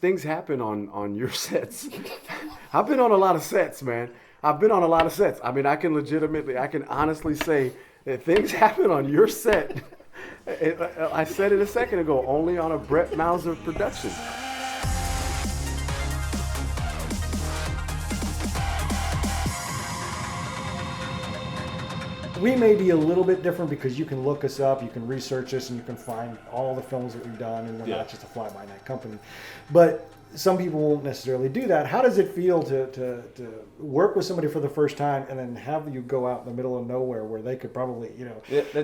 things happen on your sets. I've been on a lot of sets, man. I've been on a lot of sets. I mean, I can honestly say that things happen on your set. I said it a second ago, only on a Brett Mauser production. We may be a little bit different because you can look us up, you can research us, and you can find all the films that we've done, and we're not just a fly-by-night company. But some people won't necessarily do that. How does it feel to work with somebody for the first time and then have you go out in the middle of nowhere where they could probably,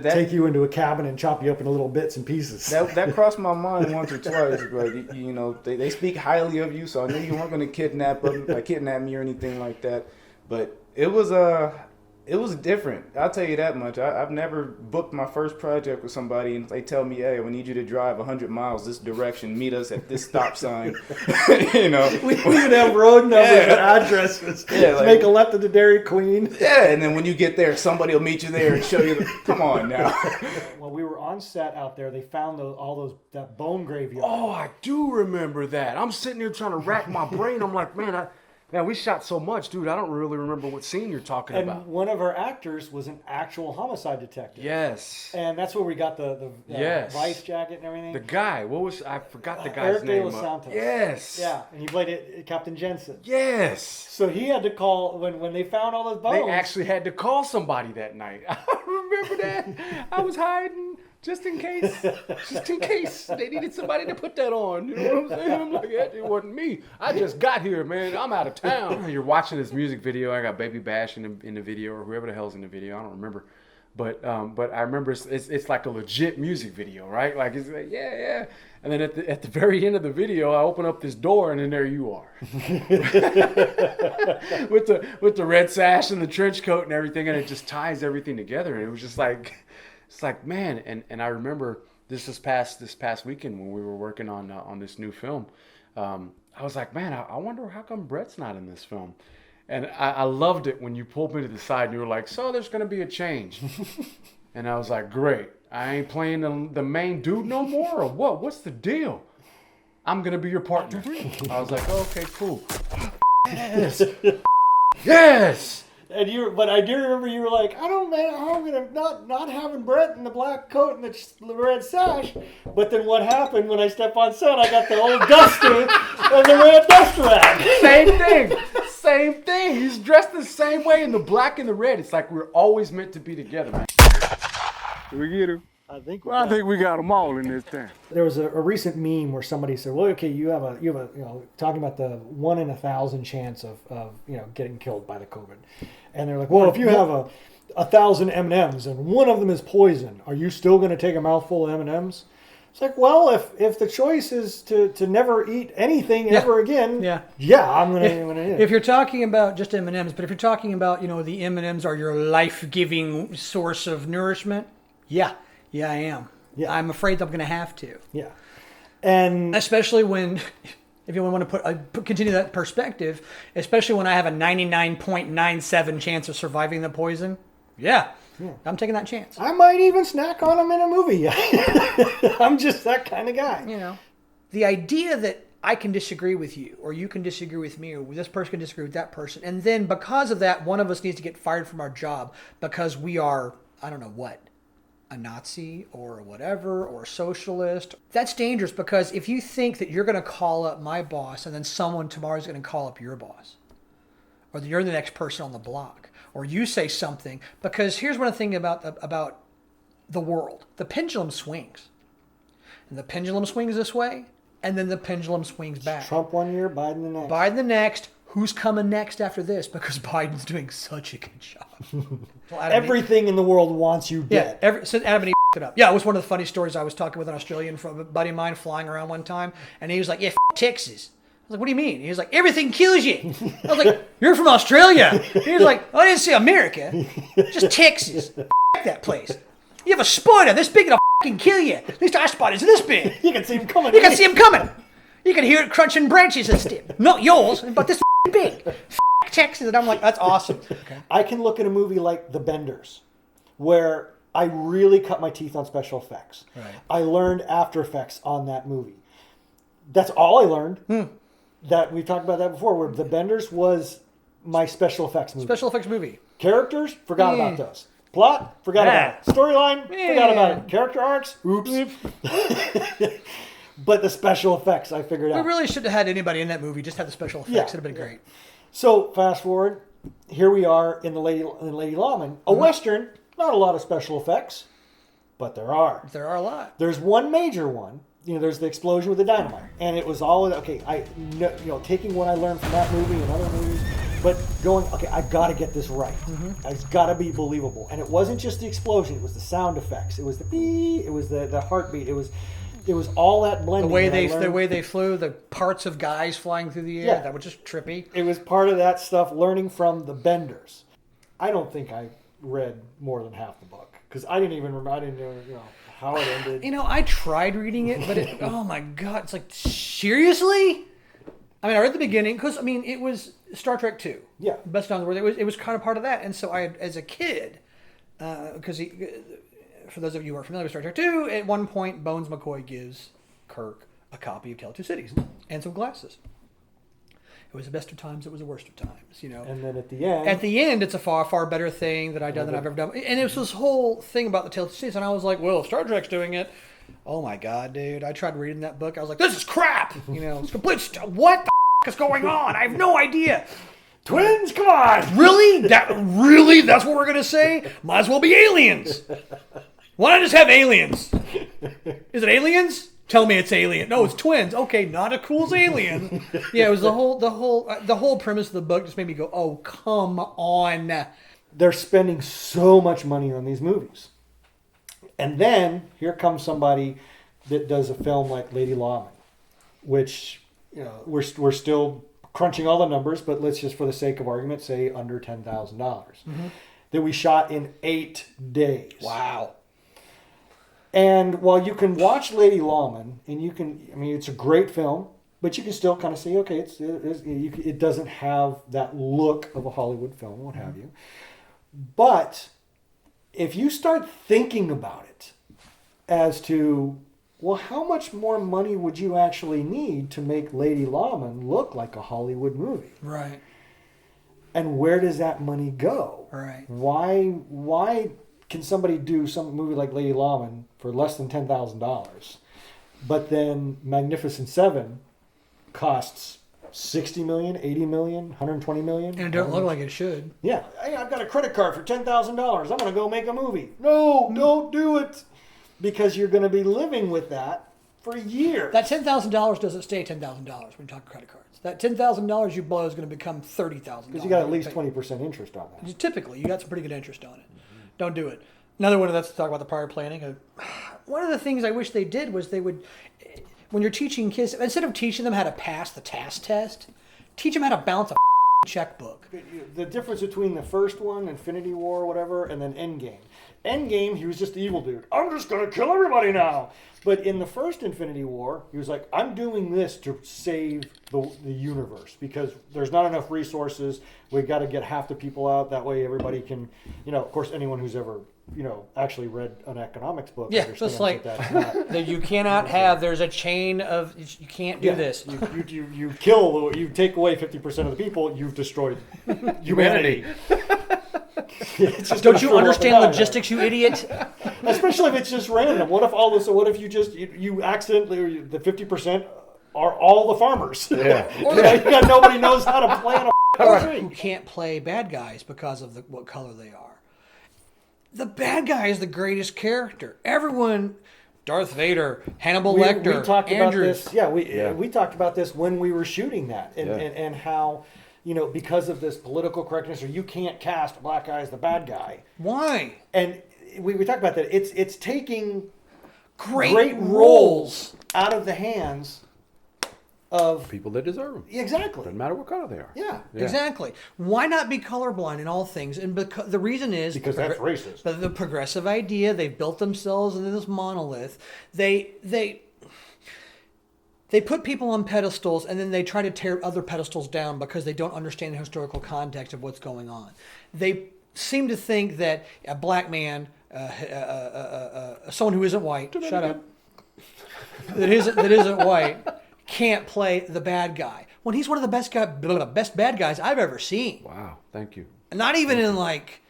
take you into a cabin and chop you up into little bits and pieces? That crossed my mind once or twice. But they speak highly of you, so I knew you weren't going to kidnap me or anything like that. But it was different. I'll tell you that much. I've never booked my first project with somebody and they tell me, hey, we need you to drive 100 miles this direction, meet us at this stop sign. We would have road numbers and addresses. Make a left at the Dairy Queen. Yeah, and then when you get there, somebody will meet you there and show you. Come on now. Well, we were on set out there. They found that bone graveyard. Oh, I do remember that. I'm sitting here trying to rack my brain. I'm like, man, we shot so much, dude. I don't really remember what scene you're talking about. And one of our actors was an actual homicide detective. Yes. And that's where we got the vice jacket and everything. The guy, I forgot the guy's name. Eric De Los Santos. Yes. Yeah, and he played Captain Jensen. Yes. So he had to call, when they found all those bones. They actually had to call somebody that night. I remember that. I was hiding. Just in case they needed somebody to put that on. You know what I'm saying? I'm like, it wasn't me. I just got here, man. I'm out of town. You're watching this music video. I got Baby Bash in the video, or whoever the hell's in the video. I don't remember. But I remember it's like a legit music video, right? Like it's like, yeah. And then at the very end of the video, I open up this door, and then there you are, with the red sash and the trench coat and everything, and it just ties everything together. And it was just like. It's like, man, and I remember this past weekend when we were working on this new film. I was like, man, I wonder how come Brett's not in this film. And I loved it when you pulled me to the side and you were like, so there's going to be a change. And I was like, great. I ain't playing the main dude no more, or what? What's the deal? I'm going to be your partner. I was like, oh, okay, cool. Yes. Yes. But I do remember you were like, I don't know how I'm gonna not having Brett in the black coat and the red sash. But then what happened when I step on set? I got the old duster and the red dust rag. Same thing. He's dressed the same way in the black and the red. It's like we're always meant to be together, man. Did we get him? I think we got them all in this town. There was a recent meme where somebody said, "Well, okay, you have a talking about the 1 in 1,000 chance of getting killed by the COVID," and they're like, "Well, if you have 1,000 M&Ms and one of them is poison, are you still going to take a mouthful of M&Ms?" It's like, well, if the choice is to never eat anything ever again, I'm gonna. If you're talking about just M&Ms, but if you're talking about the M&Ms are your life-giving source of nourishment, Yeah, I am. Yeah. I'm afraid I'm going to have to. Yeah. And especially when, if you want to continue that perspective, especially when I have a 99.97 chance of surviving the poison, I'm taking that chance. I might even snack on them in a movie. I'm just that kind of guy. The idea that I can disagree with you, or you can disagree with me, or this person can disagree with that person, and then because of that, one of us needs to get fired from our job because we are, I don't know what, a Nazi or whatever, or a socialist. That's dangerous because if you think that you're going to call up my boss and then someone tomorrow is going to call up your boss, or that you're the next person on the block, or you say something, because here's one thing about the world. The pendulum swings. And the pendulum swings this way, and then the pendulum swings back. Trump one year, Biden the next. Biden the next. Who's coming next after this? Because Biden's doing such a good job. Everything in the world wants you dead. Yeah, so Adam and Eve it up. Yeah, it was one of the funny stories. I was talking with an Australian from a buddy of mine flying around one time, and he was like, Texas. I was like, what do you mean? He was like, everything kills you. I was like, you're from Australia. He was like, I didn't say America, just Texas. That place. You have a spider this big, it'll kill you. At least our spiders are this big. You can see him coming. You can see him coming. You can hear it crunching branches and stuff. Not yours, but this big. Texas. And I'm like, that's awesome. Okay. I can look at a movie like The Benders, where I really cut my teeth on special effects. Right. I learned After Effects on that movie. That's all I learned. That we talked about that before, where the Benders was my special effects movie. Special effects movie. Characters, forgot about those. Plot, forgot about it. Storyline, forgot about it. Character arcs, oops. But the special effects, I figured We out. really should have had anybody in that movie. Just have the special effects. Yeah. It'd have been great. So fast forward, here we are in Lady Lawman, a western. Not a lot of special effects, but there are. There are a lot. There's one major one. There's the explosion with the dynamite, and it was all okay. Taking what I learned from that movie and other movies, but going, okay, I've got to get this right. It's got to be believable, and it wasn't just the explosion; it was the sound effects, it was the beep, it was the heartbeat, it was all that blending. The way they flew, the parts of guys flying through the air, that was just trippy. It was part of that stuff. Learning from the Benders. I don't think I read more than half the book because I didn't even remember. I didn't know how it ended. I tried reading it, but oh my god, it's like, seriously? I mean, I read the beginning because it was Star Trek 2. Yeah. Best on the world. It was kind of part of that, and so I, as a kid, because for those of you who are familiar with Star Trek 2, at one point Bones McCoy gives Kirk a copy of Tale of Two Cities and some glasses. It was the best of times. It was the worst of times. And then at the end, it's a far, far better thing that I've done than I've ever done. And it was this whole thing about the Tale of Two Cities, and I was like, well, if Star Trek's doing it, oh my god, dude! I tried reading that book. I was like, this is crap. It's complete. What the is going on? I have no idea. twins, come on! Really? That's what we're gonna say? Might as well be aliens. Why not just have aliens? Is it aliens? Tell me it's alien. No, it's twins. Okay, not as cool as alien. Yeah, it was the whole premise of the book just made me go, oh, come on. They're spending so much money on these movies. And then here comes somebody that does a film like Lady Lawman, which we're still crunching all the numbers, but let's just for the sake of argument say under $10,000. That we shot in 8 days. Wow. And while you can watch Lady Lawman, and it's a great film, but you can still kind of see, okay, it doesn't have that look of a Hollywood film, what have you. But if you start thinking about it as to, well, how much more money would you actually need to make Lady Lawman look like a Hollywood movie? Right. And where does that money go? Right. Why can somebody do some movie like Lady Lawman for less than $10,000, but then Magnificent Seven costs $60 million, $80 million, $120 million? And it don't look like it should. Yeah. Hey, I've got a credit card for $10,000. I'm going to go make a movie. No, don't do it. Because you're going to be living with that for years. That $10,000 doesn't stay $10,000 when you talk credit cards. That $10,000 you blow is going to become $30,000. Because you got at least 20% interest on that. Typically, you got some pretty good interest on it. Don't do it. Another one that's to talk about the prior planning. One of the things I wish they did was they would, when you're teaching kids, instead of teaching them how to pass the task test, teach them how to balance a checkbook. The difference between the first one, Infinity War, whatever, and then Endgame. Endgame, he was just the evil dude. I'm just going to kill everybody now. But in the first Infinity War, he was like, I'm doing this to save the universe because there's not enough resources. We've got to get half the people out. That way everybody can, of course, anyone who's ever, actually read an economics book. Yeah, just like that you cannot have, there's a chain of, you can't do this. You take away 50% of the people, you've destroyed humanity. Don't you understand logistics, you idiot? Especially if it's just random. What if you accidentally, the 50% are all the farmers? Yeah. You got nobody knows how to plan a tree. Who can't play bad guys because of what color they are. The bad guy is the greatest character. Everyone, Darth Vader, Hannibal Lecter, we talked Andrews. about this. We talked about this when we were shooting that, and how, because of this political correctness, or you can't cast a black guy as the bad guy. Why? And we talked about that. It's taking great roles out of the hands of People that deserve them. Exactly. Doesn't matter what color they are. Yeah. Exactly. Why not be colorblind in all things? And the reason is Because that's racist. The progressive idea, they've built themselves into this monolith. They put people on pedestals and then they try to tear other pedestals down because they don't understand the historical context of what's going on. They seem to think that a black man, someone who isn't white, shut up, that isn't white, can't play the bad guy when he's one of the best bad guys I've ever seen. Wow. Thank you. Not even in like,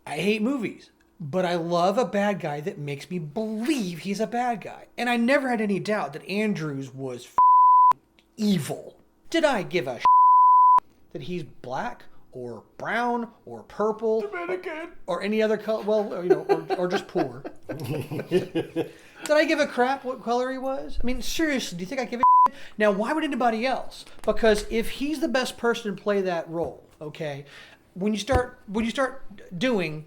I hate movies, but I love a bad guy that makes me believe he's a bad guy. And I never had any doubt that Andrews was evil. Did I give a that he's black or brown or purple Dominican or any other color? Well, you know, or just poor. Did I give a crap what color he was? I mean, seriously, do you think I give a shit? Now, why would anybody else? Because if he's the best person to play that role, okay, when you start doing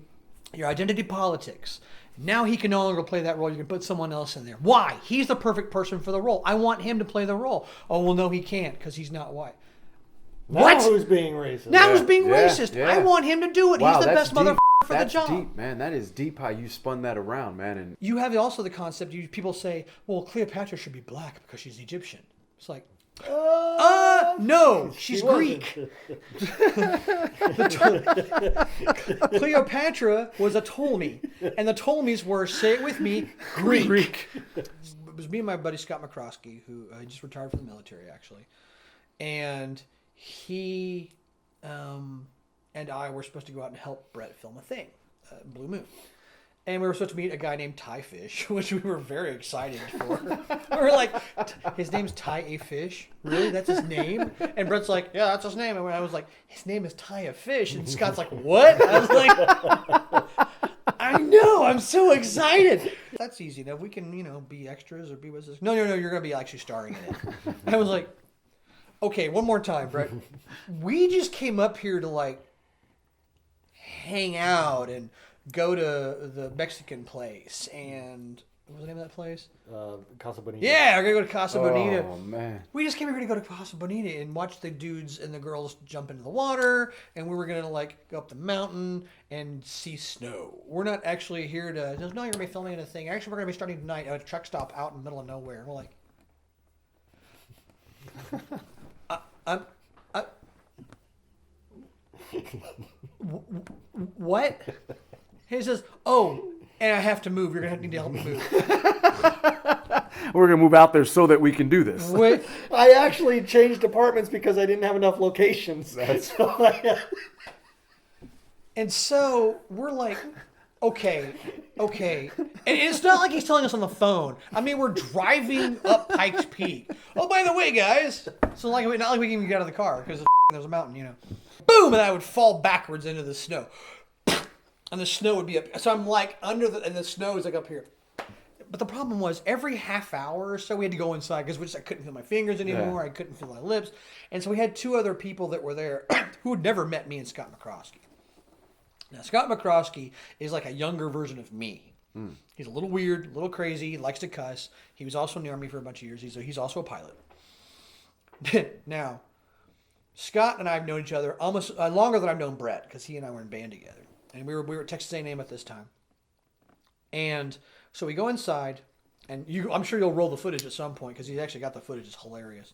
your identity politics, now he can no longer play that role. You can put someone else in there. Why? He's the perfect person for the role. I want him to play the role. Oh, well, no, he can't because he's not white. Now What? who's being racist? Now who's being Yeah, racist? yeah. I want him to do it. Wow, He's the that's best motherfucker deep. for the That's job. deep, man. That is deep how you spun that around, man. And You have also the concept, people say, well, Cleopatra should be black because she's Egyptian. It's like, no, she's She wasn't. Greek. Cleopatra was a Ptolemy, and the Ptolemies were, say it with me, Greek. It was me and my buddy Scott McCroskey, who just retired from the military, actually. And he and I were supposed to go out and help Brett film a thing, Blue Moon. And we were supposed to meet a guy named Ty Fish, which we were very excited for. We were like, his name's Ty A. Fish? Really? That's his name? And Brett's like, yeah, that's his name. And I was like, his name is Ty A. Fish. And Scott's like, what? I was like, I know. I'm so excited. That's easy enough. We can, be extras or be with us. No, you're going to be actually starring in it. And I was like, okay, one more time, Brett. We just came up here to, like, hang out and go to the Mexican place, and what was the name of that place? Casa Bonita. Yeah, we're gonna go to Casa Bonita. oh man, We just came here to go to Casa Bonita and watch the dudes and the girls jump into the water, and we were gonna like go up the mountain and see snow. We're not actually here to. No, you're gonna be filming a thing. Actually, we're gonna be starting tonight at a truck stop out in the middle of nowhere. And we're like, what? He says, oh, and I have to move. You're going to need to help me move. we're gonna move out there so that we can do this. Wait, I actually changed apartments because I didn't have enough locations. and so we're like, okay. And it's not like he's telling us on the phone. I mean, we're driving up Pikes Peak. Oh, by the way, guys. So not like we can even get out of the car because there's a mountain, Boom, and I would fall backwards into the snow. And the snow would be up. So I'm like and the snow is like up here. But the problem was every half hour or so we had to go inside because I couldn't feel my fingers anymore. Yeah. I couldn't feel my lips. And so we had two other people that were there who had never met me and Scott McCroskey. Now, Scott McCroskey is like a younger version of me. He's a little weird, a little crazy, likes to cuss. He was also in the Army for a bunch of years. He's also a pilot. Now, Scott and I have known each other almost longer than I've known Brett because he and I were in band together. And we were at Texas A&M at this time. And so we go inside, and I'm sure you'll roll the footage at some point because he's actually got the footage. It's hilarious.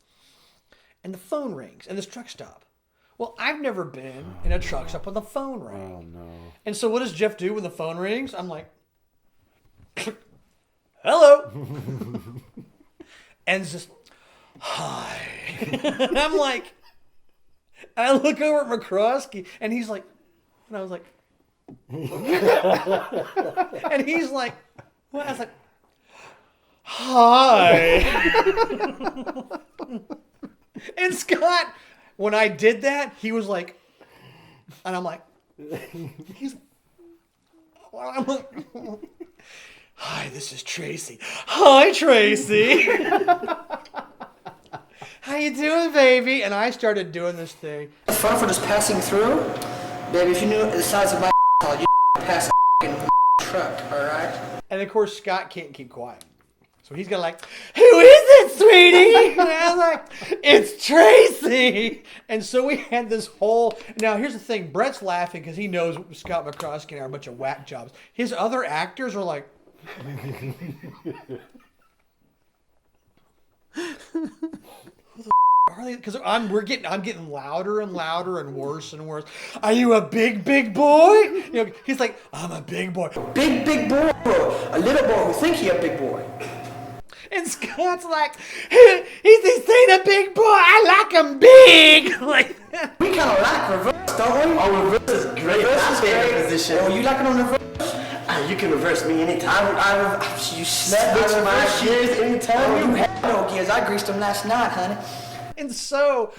And the phone rings, and this truck stop. Well, I've never been in a truck stop when the phone rang. Oh no. And so what does Jeff do when the phone rings? I'm like, hello. And it's just, hi. And I'm like, I look over at McCroskey, and he's like, and I was like, and he's like, well, I was like, hi. And Scott, when I did that, he was like, and I'm like, I'm like, hi, this is Tracy. Hi, Tracy. How you doing, baby? And I started doing this thing. Fun for just passing through? Baby, if you knew the size of my you pass a truck, alright? And of course, Scott can't keep quiet. So he's gonna like, who is it, sweetie? And I was like, it's Tracy. And so we had this whole, now here's the thing, Brett's laughing because he knows Scott McCroskey and I are a bunch of whack jobs. His other actors are like, are they? Because I'm getting louder and louder and worse and worse. Are you a big boy? He's like, I'm a big boy. Big boy. A little boy who think he a big boy. And Scott's like, he's ain't a big boy. I like him big. Like, We kind of like reverse, don't we? Oh, reverse is great. That's a position. Oh, you like it on reverse? You can reverse me anytime. You snap Switch my gears anytime. Oh, you have no gears. I greased them last night, honey. and so,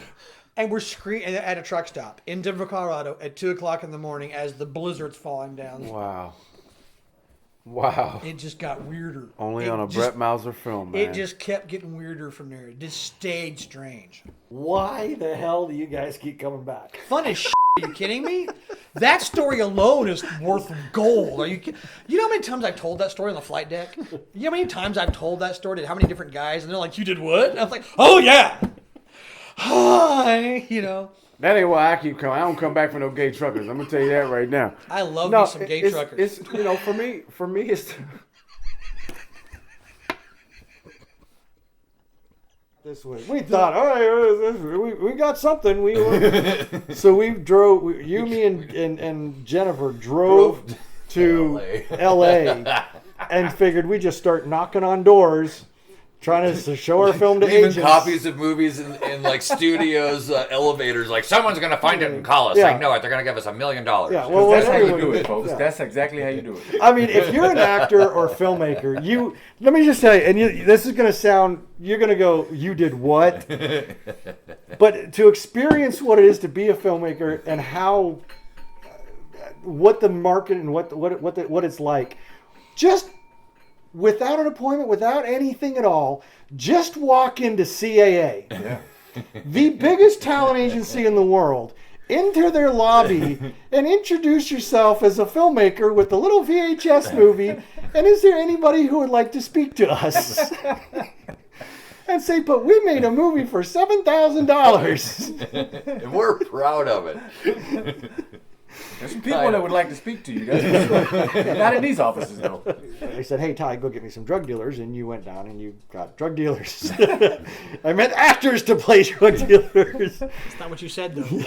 and we're screaming at a truck stop in Denver, Colorado at 2:00 in the morning as the blizzard's falling down. Wow. Wow. It just got weirder. Only It on a just- Brett Mauser film, man. It just kept getting weirder from there. It just stayed strange. Why the hell do you guys keep coming back? Fun as shit. Are you kidding me? That story alone is worth gold. Are you kidding? You know how many times I've told that story on the flight deck? You know how many times I've told that story to how many different guys? And they're like, you did what? And I was like, oh, yeah. Hi. You know, That ain't why I keep coming. I don't come back for no gay truckers. I'm gonna tell you that right now. I love me some gay truckers. It's for me it's this way. We thought, all right, we got something. So we drove. Me, and Jennifer drove to LA and figured we just start knocking on doors, trying to show our film to Leaving agents. copies of movies in like studios, elevators. Like someone's gonna find it and call us. Yeah. Like no, they're gonna give us $1 million. Yeah, well, That's how you everyone- do it, folks. yeah. That's exactly how you do it. I mean, if you're an actor or filmmaker, let me just tell you, and this is going to sound, you're going to go, you did what? But to experience what it is to be a filmmaker and how, what the market and what it's like, just without an appointment, without anything at all, just walk into CAA, the biggest talent agency in the world, into their lobby and introduce yourself as a filmmaker with a little VHS movie. And is there anybody who would like to speak to us? And say, but we made a movie for $7,000. And we're proud of it. There's some people that would like to speak to you guys. Not in these offices, though. They said, hey, Ty, go get me some drug dealers. And you went down and you got drug dealers. I meant actors to play drug dealers. That's not what you said, though.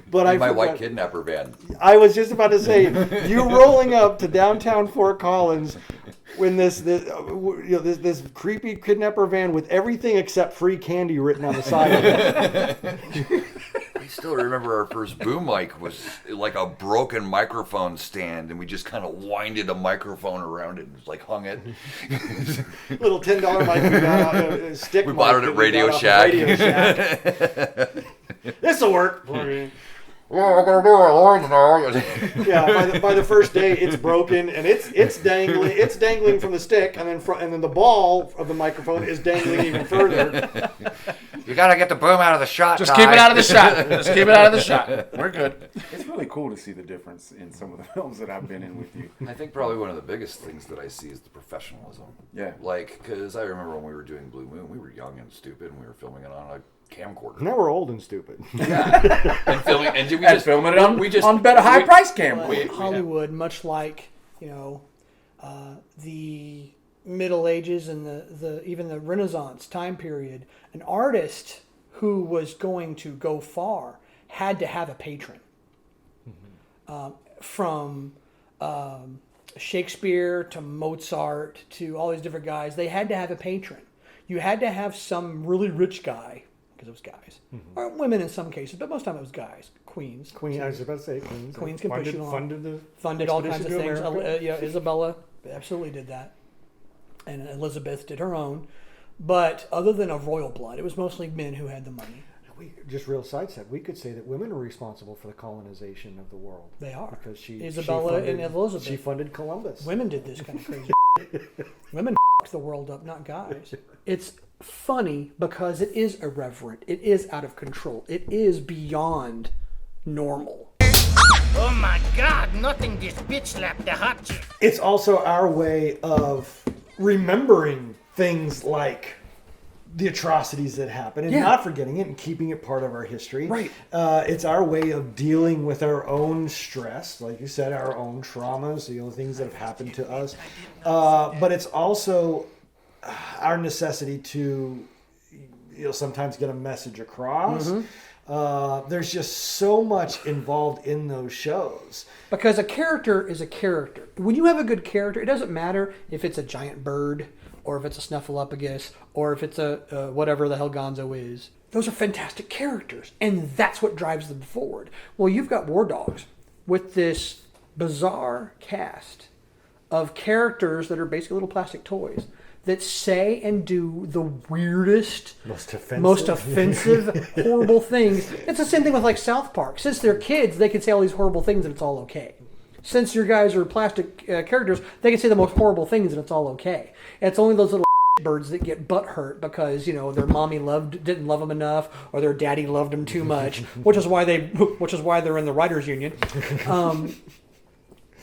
But My white kidnapper van. I was just about to say, you rolling up to downtown Fort Collins when this creepy kidnapper van with everything except free candy written on the side of it. I still remember our first boom mic was like a broken microphone stand, and we just kind of winded a microphone around it and just like hung it. Little $10 mic we got out, stick. We bought it mic at that we Radio got off Shack. Radio Shack. This'll work. Yeah, we're gonna do our lines now. Yeah, by the first day it's broken and it's dangling from the stick, and then the ball of the microphone is dangling even further. You gotta get the boom out of the shot. Just Ty. keep it out of the shot. Just keep it out of the shot. We're good. It's really cool to see the difference in some of the films that I've been in with you. I think probably one of the biggest things that I see is the professionalism. Yeah. Like, because I remember when we were doing Blue Moon, we were young and stupid, and we were filming it on a camcorder. Now we're old and stupid. And filming, and we And just filming it on, we just on better high price cam. Hollywood, much like the Middle Ages and the even the Renaissance time period, an artist who was going to go far had to have a patron. From Shakespeare to Mozart to all these different guys, they had to have a patron. You had to have some really rich guy, because it was guys, or women in some cases, but most of the time it was guys, queens. Queen, I was about to say Queens. Queens can push you along. Funded All kinds of Expedition to things. America. Isabella absolutely did that, and Elizabeth did her own. But other than of royal blood, it was mostly men who had the money. Just real side step, we could say that women are responsible for the colonization of the world. They are, Because Isabella and Elizabeth. She funded Columbus. Women did this kind of crazy. Women f***ed the world up, not guys. It's funny because it is irreverent. It is out of control. It is beyond normal. Oh my God, nothing this bitch slapped the hot chick. It's also our way of remembering things like the atrocities that happen and not forgetting it and keeping it part of our history. Right. It's our way of dealing with our own stress, like you said, our own traumas, things that have happened to us. But it's also our necessity to, sometimes get a message across. There's just so much involved in those shows. Because a character is a character. When you have a good character, it doesn't matter if it's a giant bird or if it's a Snuffleupagus, or if it's a whatever the hell Gonzo is. Those are fantastic characters, and that's what drives them forward. Well, you've got War Dogs with this bizarre cast of characters that are basically little plastic toys that say and do the weirdest, most offensive horrible things. It's the same thing with like South Park. Since they're kids, they can say all these horrible things and it's all okay. Since your guys are plastic characters, they can say the most horrible things and it's all okay. And it's only those little birds that get butt hurt because their mommy didn't love them enough, or their daddy loved them too much, which is why they're in the writers union.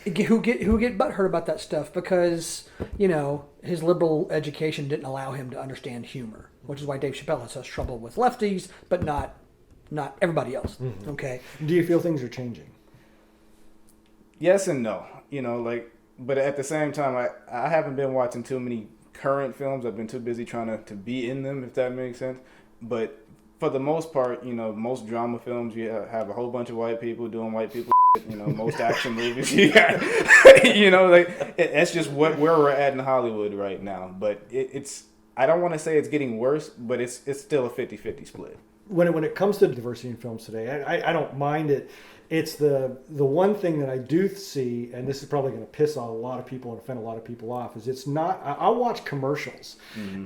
Who get butthurt about that stuff because his liberal education didn't allow him to understand humor, which is why Dave Chappelle has such trouble with lefties, but not everybody else. Mm-hmm. Okay. Do you feel things are changing? Yes and no. But at the same time, I haven't been watching too many current films. I've been too busy trying to be in them, if that makes sense. But for the most part, most drama films, you have a whole bunch of white people doing white people. Most action movies, that's just where we're at in Hollywood right now. But it's I don't want to say it's getting worse, but it's still a 50-50 split. When it comes to diversity in films today, I don't mind it. It's the one thing that I do see, and this is probably going to piss on a lot of people and offend a lot of people off, is it's not. I'll watch commercials,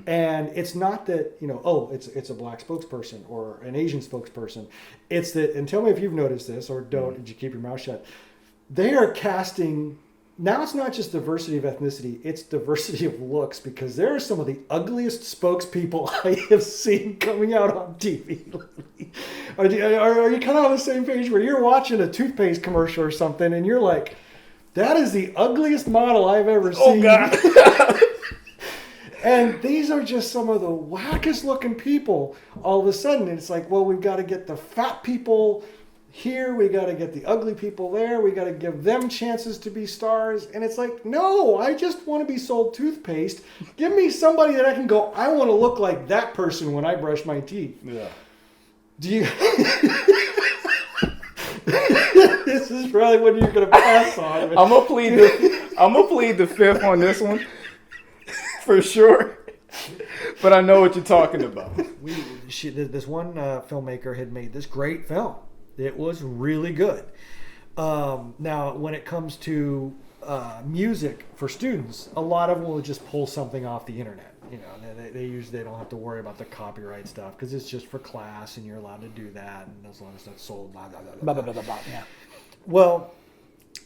and it's not that it's a black spokesperson or an Asian spokesperson. It's that, and tell me if you've noticed this or don't. Did you keep your mouth shut? They are casting. Now it's not just diversity of ethnicity, it's diversity of looks, because there are some of the ugliest spokespeople I have seen coming out on TV lately. Are you kind of on the same page where you're watching a toothpaste commercial or something and you're like, that is the ugliest model I've ever seen. Oh, God. And these are just some of the wackest looking people. All of a sudden, it's like, well, we've got to get the fat people here, we got to get the ugly people there, we got to give them chances to be stars. And it's like, no, I just want to be sold toothpaste. Give me somebody that I can go, I want to look like that person when I brush my teeth. Yeah. Do you... This is probably what you're going to pass on. I'm going to plead the fifth on this one for sure. But I know what you're talking about. This one filmmaker had made this great film. It was really good. Now, when it comes to music for students, a lot of them will just pull something off the internet. They usually don't have to worry about the copyright stuff because it's just for class and you're allowed to do that, and as long as that's sold, blah, blah, blah, blah, blah, blah, blah. Yeah. Well,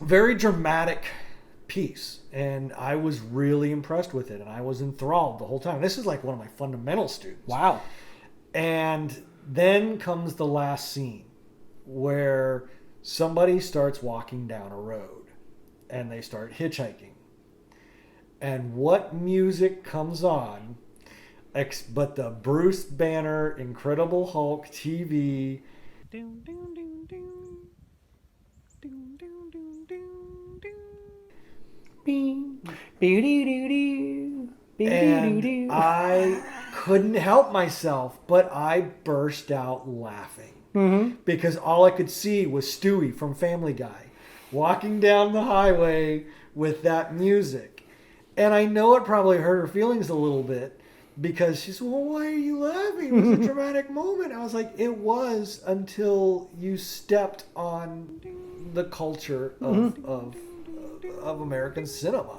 very dramatic piece, and I was really impressed with it, and I was enthralled the whole time. This is like one of my fundamental students. Wow. And then comes the last scene, where somebody starts walking down a road and they start hitchhiking. And what music comes on but the Bruce Banner Incredible Hulk TV. And I couldn't help myself, but I burst out laughing. Mm-hmm. Because all I could see was Stewie from Family Guy walking down the highway with that music. And I know it probably hurt her feelings a little bit because she said, well, why are you laughing? It was a dramatic moment. I was like, it was until you stepped on the culture of American cinema.